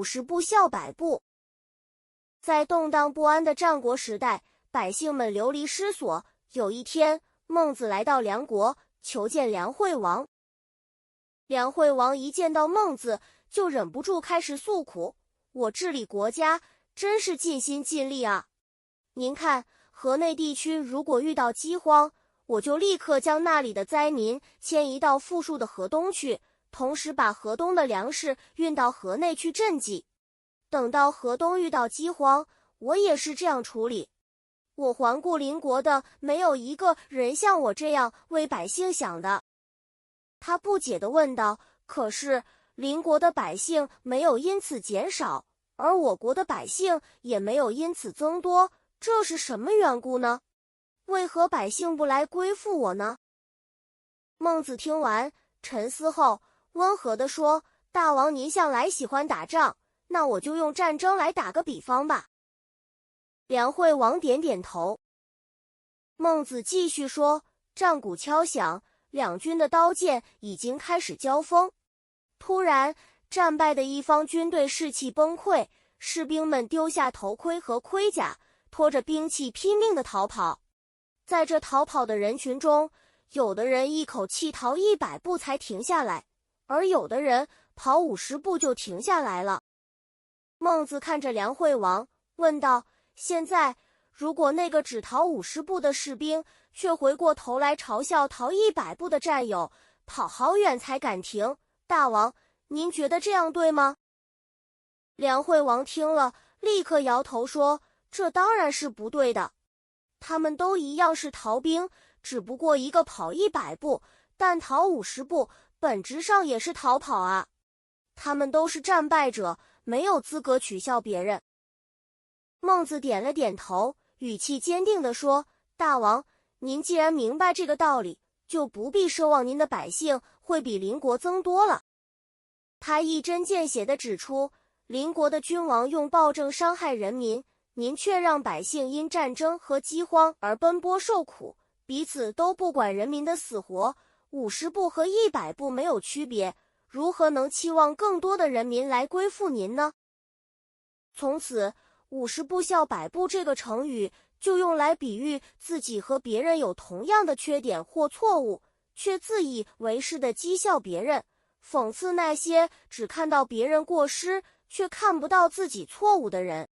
50步笑百步。在动荡不安的战国时代，百姓们流离失所。有一天，孟子来到梁国，求见梁惠王。梁惠王一见到孟子，就忍不住开始诉苦：我治理国家真是尽心尽力啊！您看，河内地区如果遇到饥荒，我就立刻将那里的灾民迁移到富庶的河东去，同时把河东的粮食运到河内去赈济。等到河东遇到饥荒，我也是这样处理。我环顾邻国的，没有一个人像我这样为百姓想的。他不解地问道：可是邻国的百姓没有因此减少，而我国的百姓也没有因此增多，这是什么缘故呢？为何百姓不来归附我呢？孟子听完，沉思后温和地说：大王您向来喜欢打仗，那我就用战争来打个比方吧。梁惠王点点头。孟子继续说：战鼓敲响，两军的刀剑已经开始交锋。突然，战败的一方军队士气崩溃，士兵们丢下头盔和盔甲，拖着兵器拼命地逃跑。在这逃跑的人群中，有的人一口气逃100步才停下来，而有的人跑50步就停下来了。孟子看着梁惠王，问道：现在，如果那个只逃50步的士兵，却回过头来嘲笑逃100步的战友，跑好远才敢停，大王，您觉得这样对吗？梁惠王听了，立刻摇头说：这当然是不对的。他们都一样是逃兵，只不过一个跑100步，但逃50步，本质上也是逃跑啊。他们都是战败者，没有资格取笑别人。孟子点了点头，语气坚定地说：大王，您既然明白这个道理，就不必奢望您的百姓会比邻国增多了。他一针见血地指出，邻国的君王用暴政伤害人民，您却让百姓因战争和饥荒而奔波受苦，彼此都不管人民的死活，50步和100步没有区别，如何能期望更多的人民来归附您呢？从此50步笑百步这个成语就用来比喻自己和别人有同样的缺点或错误，却自以为是地讥笑别人，讽刺那些只看到别人过失却看不到自己错误的人。